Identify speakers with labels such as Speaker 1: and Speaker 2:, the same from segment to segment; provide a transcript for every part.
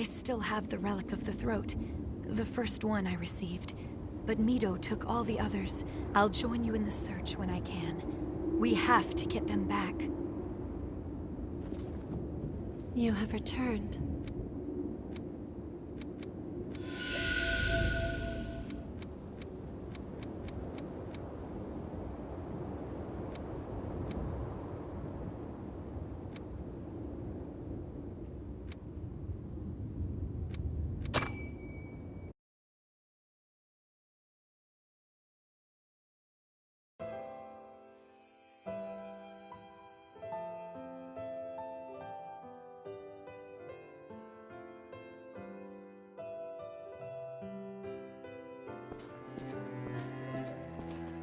Speaker 1: still have the Relic of the Throat. The first one I received. But Mito took all the others. I'll join you in the search when I can. We have to get them back.
Speaker 2: You have returned.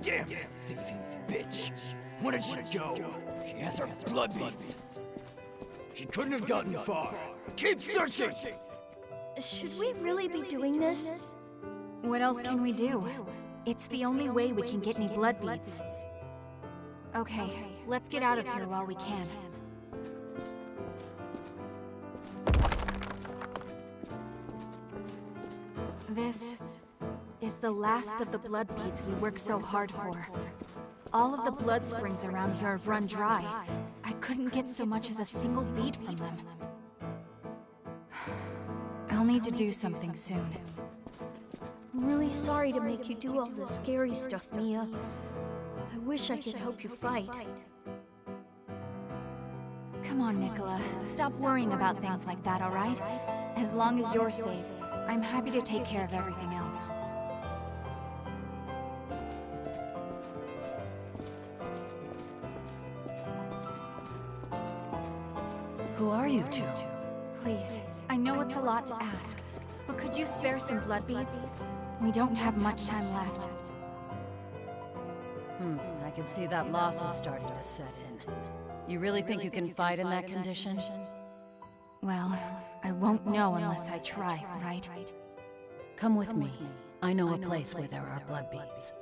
Speaker 3: Damn that thieving bitch! Where did she go? She has our blood beads. She couldn't have gotten far. Keep searching!
Speaker 4: Should we really be doing this?
Speaker 1: What else can we do? It's the only way we can get any blood beads. Okay, let's get out of here while we can. This is the last of the blood beads we worked so hard for. All of the blood springs around here have run dry. I couldn't get so much as a single bead from them. I'll need to do something soon.
Speaker 4: I'm really sorry to make you do all the scary stuff, Mia. I wish I could help you fight.
Speaker 1: Come on, Nicola. Stop worrying about things like that, alright? As long as you're safe, I'm happy to take care of everything else.
Speaker 5: Who are you two?
Speaker 1: Please, I know it's a lot to ask, but could you spare some blood beads? We don't have much time left.
Speaker 5: I can see that loss is starting to set in. You really think you can fight in that condition?
Speaker 1: Well, I won't know unless I try, right?
Speaker 5: Come with me. I know a place where there are blood beads.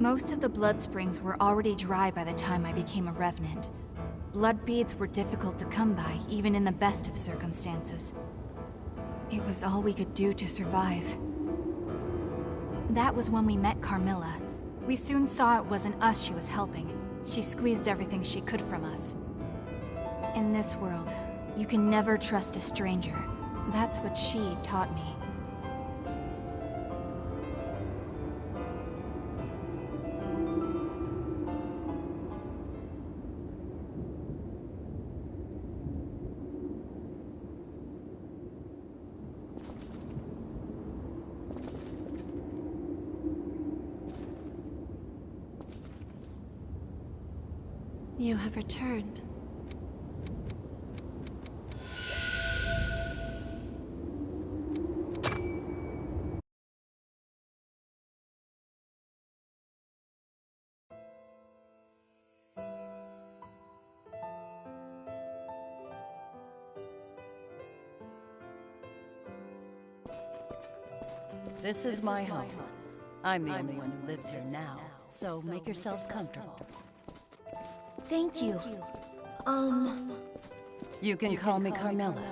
Speaker 1: Most of the blood springs were already dry by the time I became a revenant. Blood beads were difficult to come by, even in the best of circumstances. It was all we could do to survive. That was when we met Carmilla. We soon saw it wasn't us she was helping. She squeezed everything she could from us. In this world, you can never trust a stranger. That's what she taught me.
Speaker 2: You have returned.
Speaker 5: This is my home. I'm the only one who lives here now, so make yourselves comfortable.
Speaker 4: Thank you.
Speaker 5: You can call me Carmilla.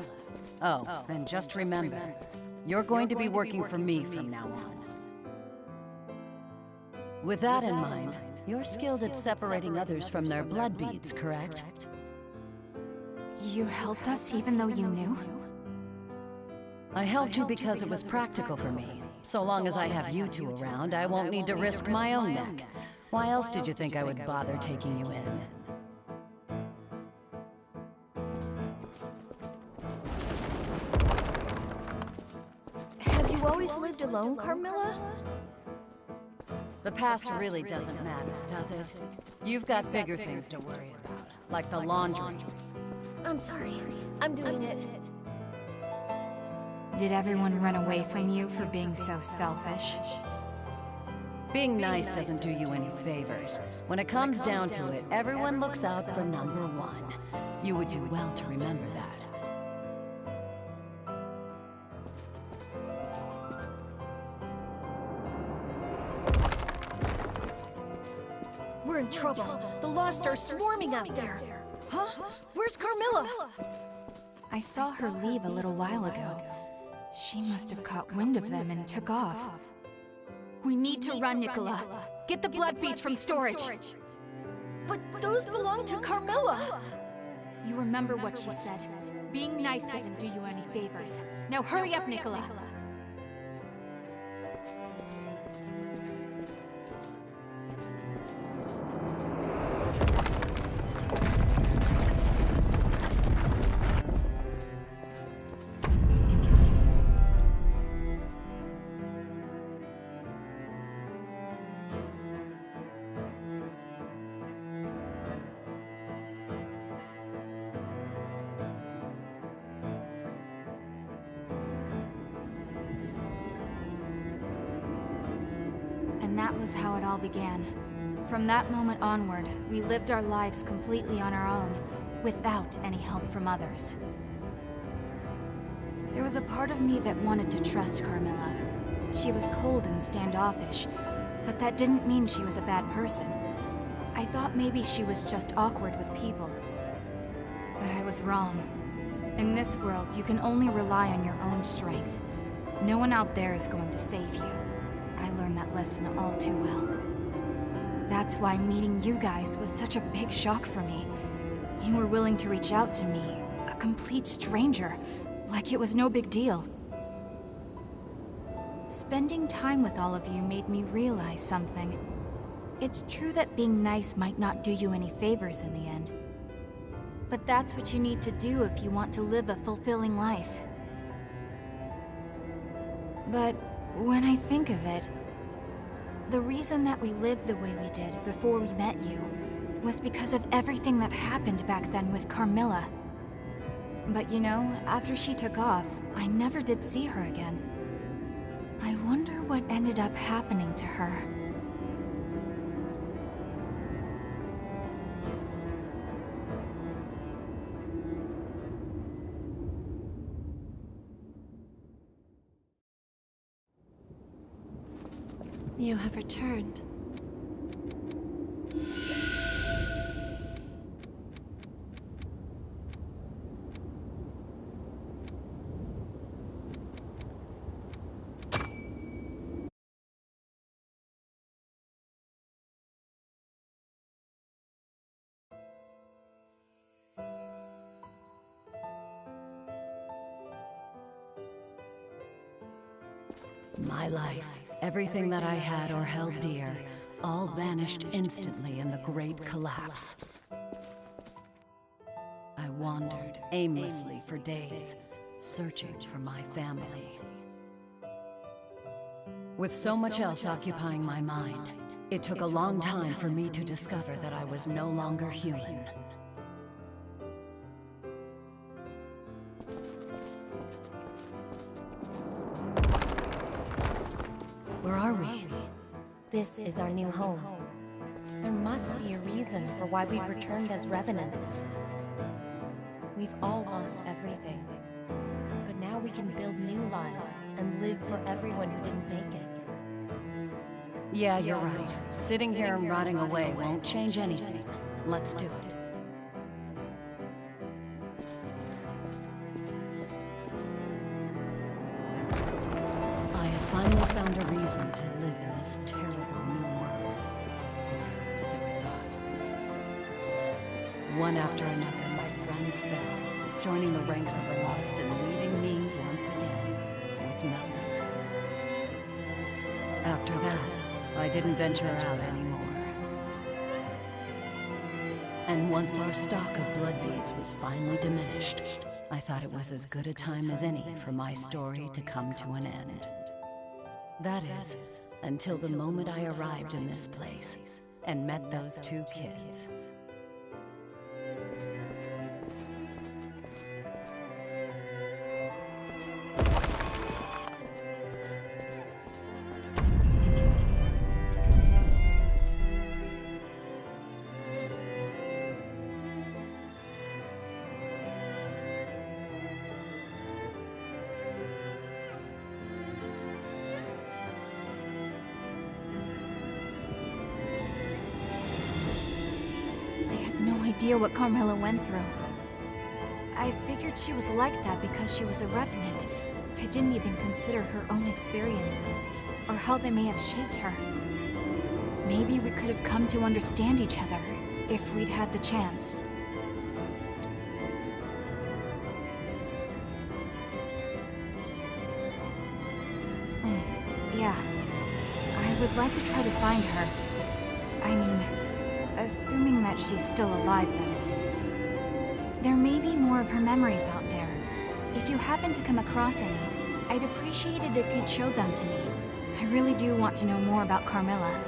Speaker 5: Oh, and just remember, you're going to be working for me from now on. With that in mind, you're skilled at separating others from their blood beads, correct?
Speaker 1: You helped us even though you knew?
Speaker 5: I helped you because it was practical for me. So long as I have you two around, I won't need to risk my own neck. Why else did you think I would bother taking you in?
Speaker 4: Have you always lived alone, Carmilla?
Speaker 5: The past really doesn't matter, does it? You've got bigger things to worry about, like the laundry.
Speaker 4: I'm sorry. I'm doing it.
Speaker 1: Did everyone run away from you for being so selfish?
Speaker 5: Being nice doesn't do you any favors. When it comes down to it, everyone looks out for number one. You would do well to remember that.
Speaker 4: We're in trouble. The Lost are swarming out there. Huh? Where's Carmilla?
Speaker 1: I saw her leave a little while ago. She must have caught wind of them and took off. We need to run, Nicola. Get the blood beads from storage.
Speaker 4: But those belong to Carmilla.
Speaker 1: You remember what she said. Being nice doesn't do you any favors. Now hurry up, Nicola. And that was how it all began. From that moment onward, we lived our lives completely on our own, without any help from others. There was a part of me that wanted to trust Carmilla. She was cold and standoffish, but that didn't mean she was a bad person. I thought maybe she was just awkward with people. But I was wrong. In this world, you can only rely on your own strength. No one out there is going to save you. I learned that lesson all too well. That's why meeting you guys was such a big shock for me. You were willing to reach out to me, a complete stranger, like it was no big deal. Spending time with all of you made me realize something. It's true that being nice might not do you any favors in the end. But that's what you need to do if you want to live a fulfilling life. But when I think of it, the reason that we lived the way we did before we met you was because of everything that happened back then with Carmilla. But you know, after she took off, I never did see her again. I wonder what ended up happening to her.
Speaker 2: You have returned.
Speaker 5: My life, everything that I had or held dear, all vanished instantly in the great collapse. I wandered aimlessly for days, searching for my family. With so much else occupying my mind, it took a long time for me to discover that I was no longer human. Where are we?
Speaker 6: This is our new home. There must be a reason for why we've returned as revenants. We've all lost everything. But now we can build new lives and live for everyone who didn't make it.
Speaker 5: Yeah, you're right. Sitting here and rotting away won't change anything. Let's do it. I have finally found a reason to live in this terrible new world. So thought. One after another, my friends fell, joining the ranks of the lost and leaving me once again with nothing. After that, I didn't venture out anymore. And once our stock of blood beads was finally diminished, I thought it was as good a time as any for my story to come to an end. That is, Until the moment I arrived in this place and met those two kids.
Speaker 1: Idea what Carmilla went through. I figured she was like that because she was a revenant. I didn't even consider her own experiences, or how they may have shaped her. Maybe we could have come to understand each other, if we'd had the chance. Yeah. I would like to try to find her. I mean, assuming that she's still alive, that is. There may be more of her memories out there. If you happen to come across any, I'd appreciate it if you'd show them to me. I really do want to know more about Carmilla.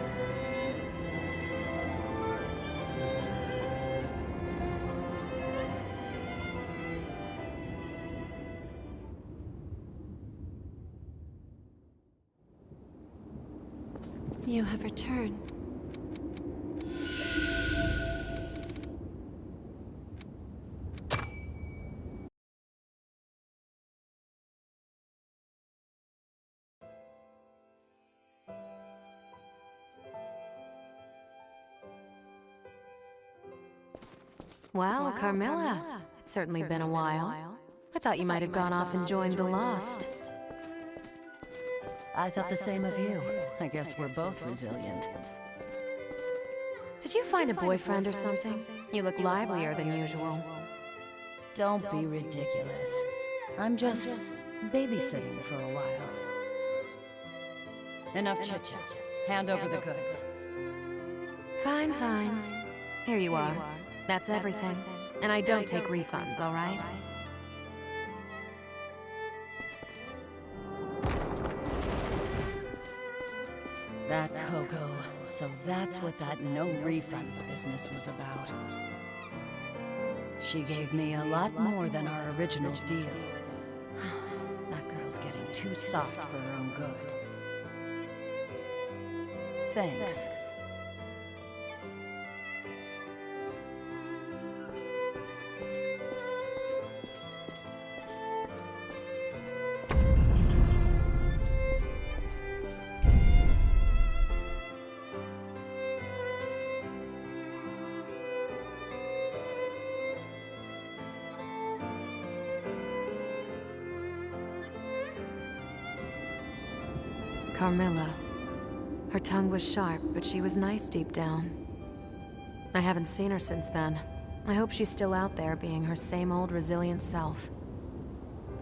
Speaker 2: You have returned.
Speaker 7: Wow, Carmilla. It's certainly been a while. I thought you might have gone off and joined the Lost.
Speaker 5: I thought the same of you. I guess we're both resilient.
Speaker 7: Did you find a boyfriend or something? You look livelier than usual.
Speaker 5: Don't be ridiculous. I'm just babysitting for a while. Enough chit-chat. Hand over the goods.
Speaker 7: Fine, fine. Here you are. That's everything. And I don't take refunds, all right?
Speaker 5: That Coco. So that's what that no refunds business was about. She gave me a lot more than our original deal. That girl's getting too soft for her own good. Thanks.
Speaker 7: Carmilla. Her tongue was sharp, but she was nice deep down. I haven't seen her since then. I hope she's still out there being her same old resilient self.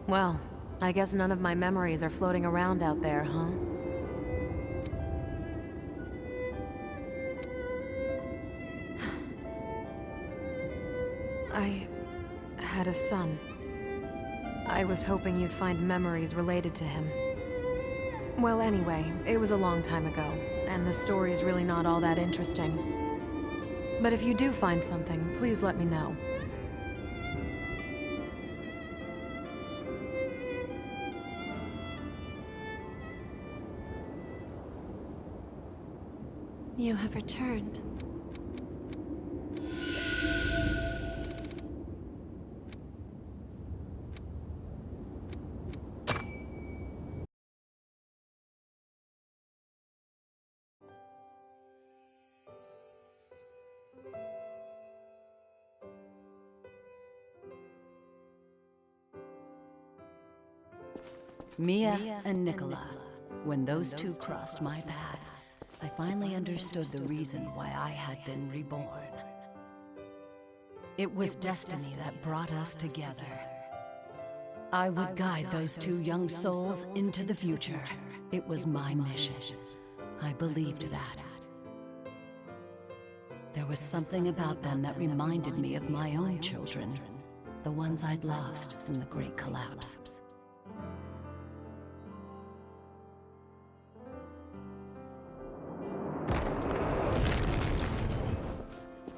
Speaker 7: Well, I guess none of my memories are floating around out there, huh? I had a son. I was hoping you'd find memories related to him. Well, anyway, it was a long time ago, and the story's really not all that interesting. But if you do find something, please let me know.
Speaker 2: You have returned.
Speaker 5: Mia and Nicola. When those two crossed my path, I finally understood the reason why I had been reborn. It was destiny that brought us together. I would guide those two young souls into the future. It was my mission. I believed that. There was something about them that reminded me of my own children, the ones I'd lost in the Great Collapse.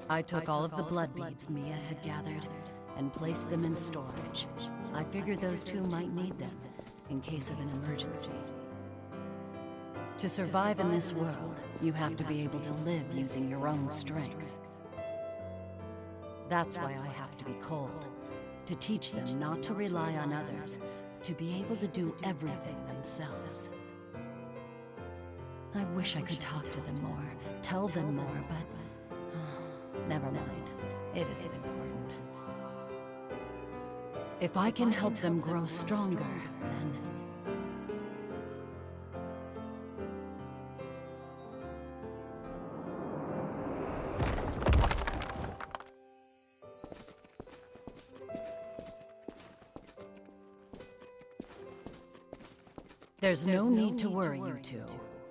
Speaker 5: I took all of the blood beads Mia had gathered and placed them in storage. I figured those two might need them in case of an emergency. To survive in this world, you have to be able to live using your own strength. That's why I have to be cold, to teach them not to rely on others, to be able to do everything themselves. I wish I could talk to them more, tell them more, but never mind. It isn't important. If I can help them grow stronger, then... There's no need to worry, you two.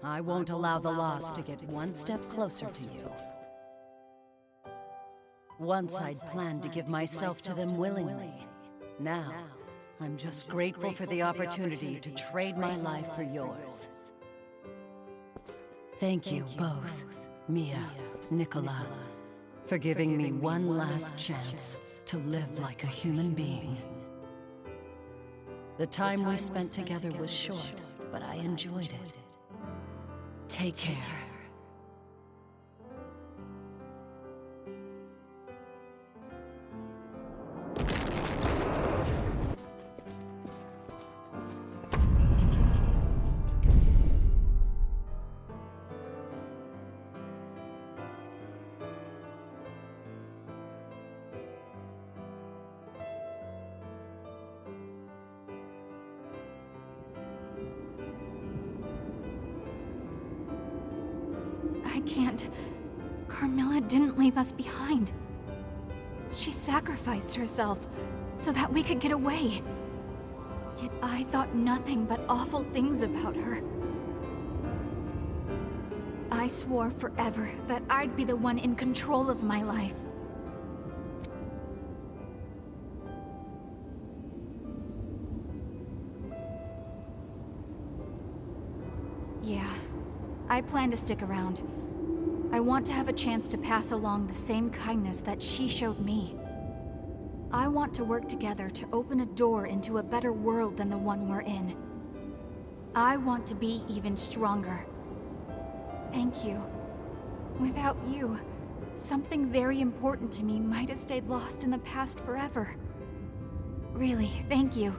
Speaker 5: I won't allow the lost to get one step closer to you. Once I'd planned to give myself to them willingly. Now, I'm just grateful for the opportunity to trade my life for yours. Thank you both, Mia, Nicola, for giving me one last chance to live like a human being. The time we spent together was short, but I enjoyed it. Take care.
Speaker 1: I can't. Carmilla didn't leave us behind. She sacrificed herself so that we could get away. Yet I thought nothing but awful things about her. I swore forever that I'd be the one in control of my life. Yeah, I plan to stick around. I want to have a chance to pass along the same kindness that she showed me. I want to work together to open a door into a better world than the one we're in. I want to be even stronger. Thank you. Without you, something very important to me might have stayed lost in the past forever. Really, thank you.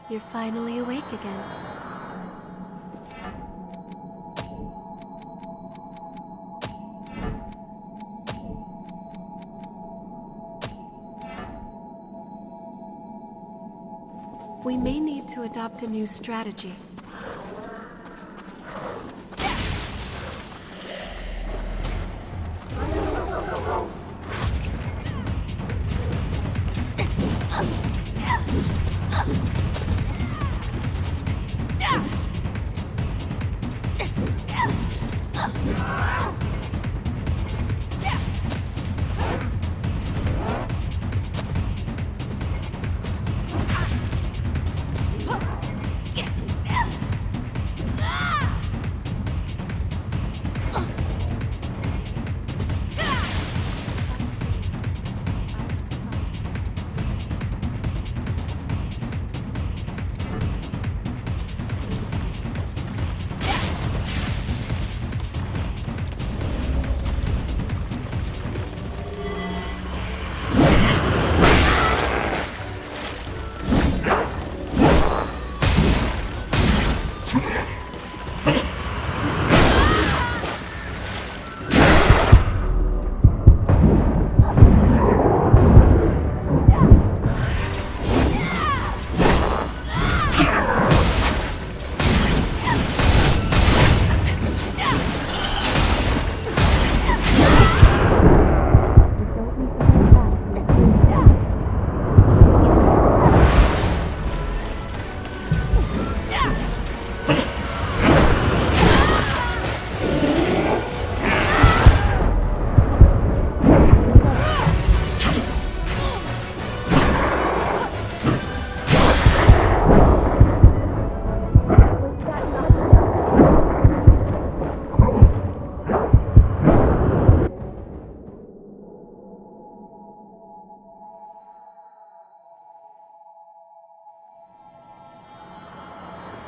Speaker 2: You're finally awake again. We may need to adopt a new strategy.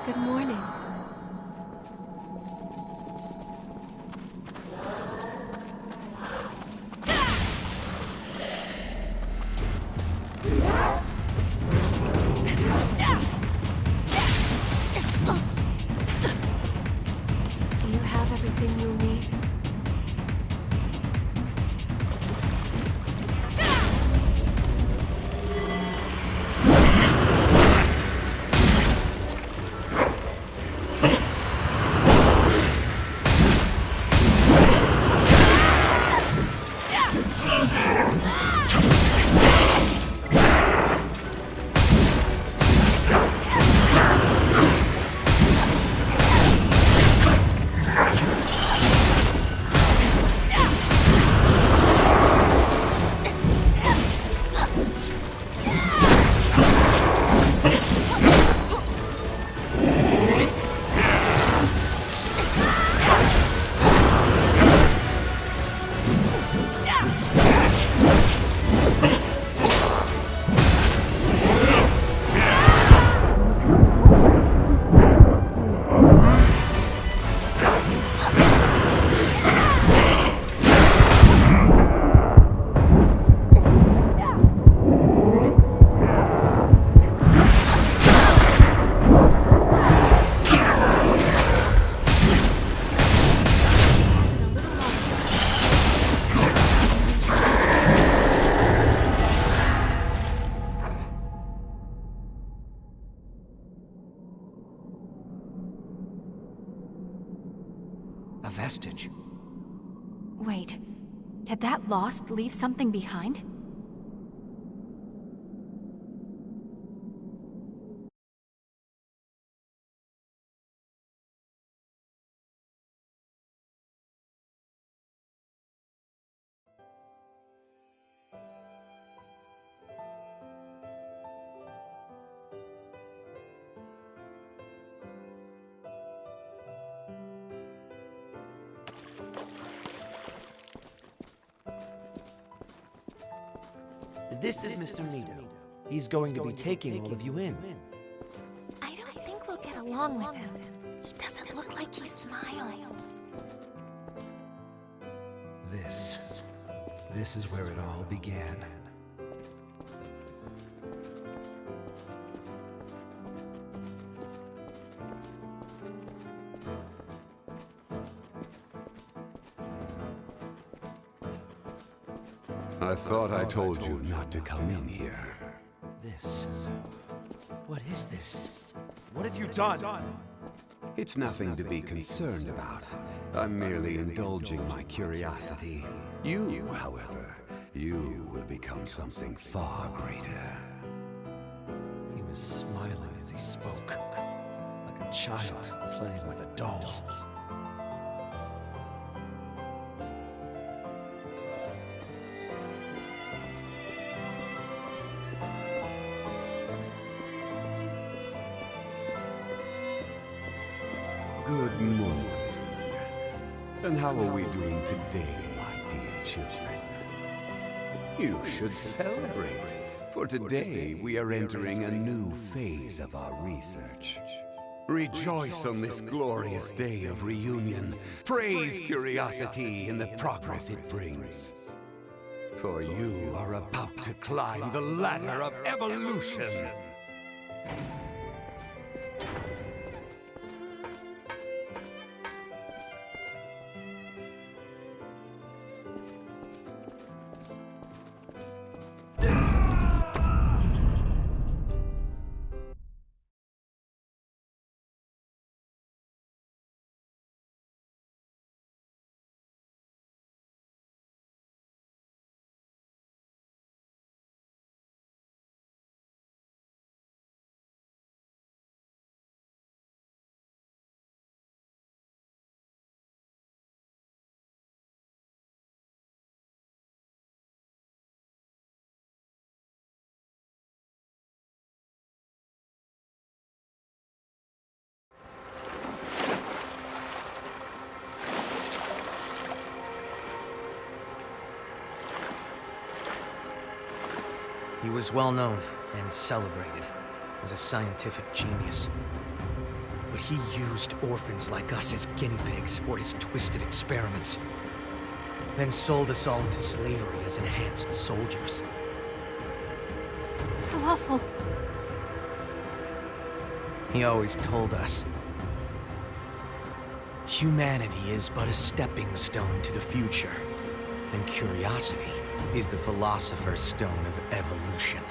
Speaker 2: Good morning. Do you have everything you'll need?
Speaker 3: A vestige.
Speaker 1: Wait, did that lost leave something behind?
Speaker 8: This is Mr. Nito. He's going to be taking all of you in.
Speaker 6: I don't think we'll get along with him. He doesn't look like he smiles.
Speaker 8: This is where it all began.
Speaker 9: I thought I told you not to come in here.
Speaker 8: This. What is this? What have you done?
Speaker 9: It's nothing to be concerned about. I'm merely indulging my curiosity. You, however, you will become something far greater.
Speaker 8: He was smiling as he spoke, like a child playing with a doll.
Speaker 9: Good morning. And how are we doing today, my dear children? You should celebrate, for today we are entering a new phase of our research. Rejoice on this glorious day of reunion. Praise curiosity in the progress it brings. For you are about to climb the ladder of evolution.
Speaker 3: He was well known and celebrated as a scientific genius. But he used orphans like us as guinea pigs for his twisted experiments. Then sold us all into slavery as enhanced soldiers.
Speaker 1: How awful.
Speaker 3: He always told us, humanity is but a stepping stone to the future, and curiosity is the philosopher's stone of evolution.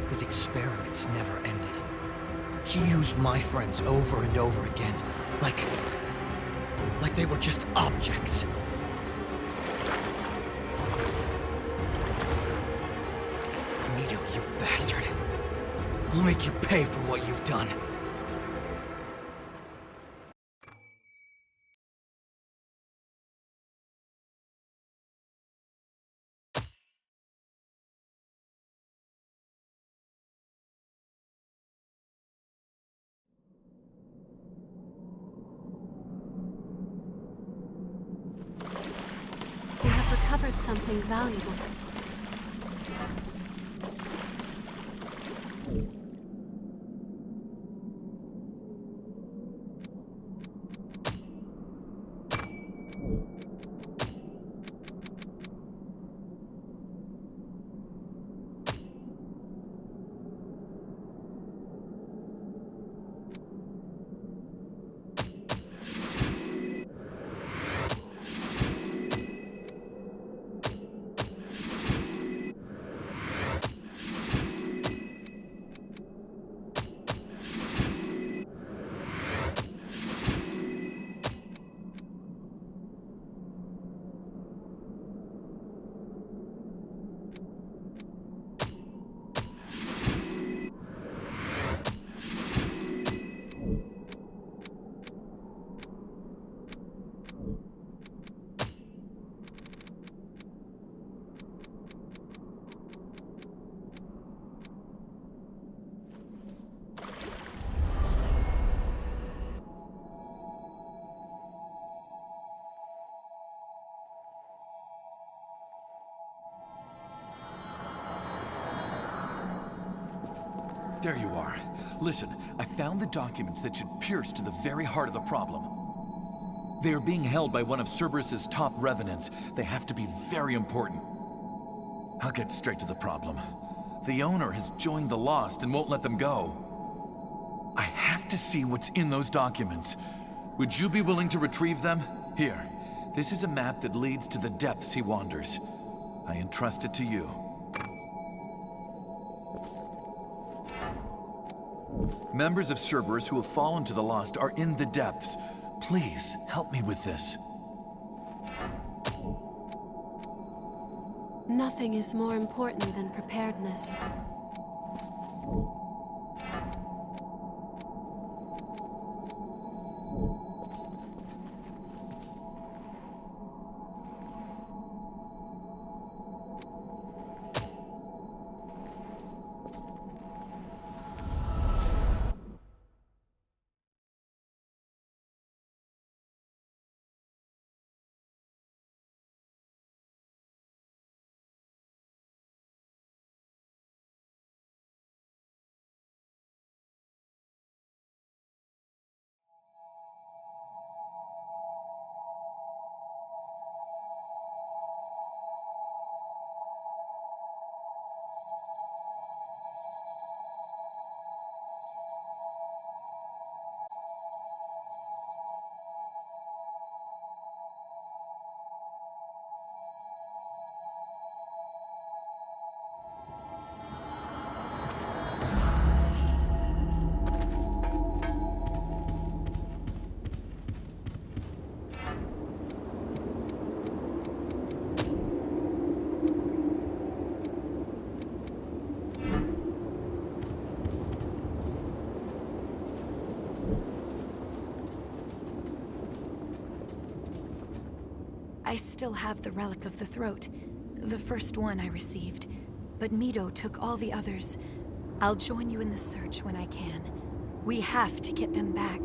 Speaker 3: His experiments never ended. He used my friends over and over again, like they were just objects. Nito, you bastard. I'll make you pay for what you've done.
Speaker 2: We have recovered something valuable.
Speaker 10: There you are. Listen, I found the documents that should pierce to the very heart of the problem. They are being held by one of Cerberus's top revenants. They have to be very important. I'll get straight to the problem. The owner has joined the Lost and won't let them go. I have to see what's in those documents. Would you be willing to retrieve them? Here, This is a map that leads to the depths he wanders. I entrust it to you. Members of Cerberus who have fallen to the lost are in the depths. Please, help me with this.
Speaker 2: Nothing is more important than preparedness.
Speaker 1: I still have the Relic of the Throat, the first one I received, but Mito took all the others. I'll join you in the search when I can. We have to get them back.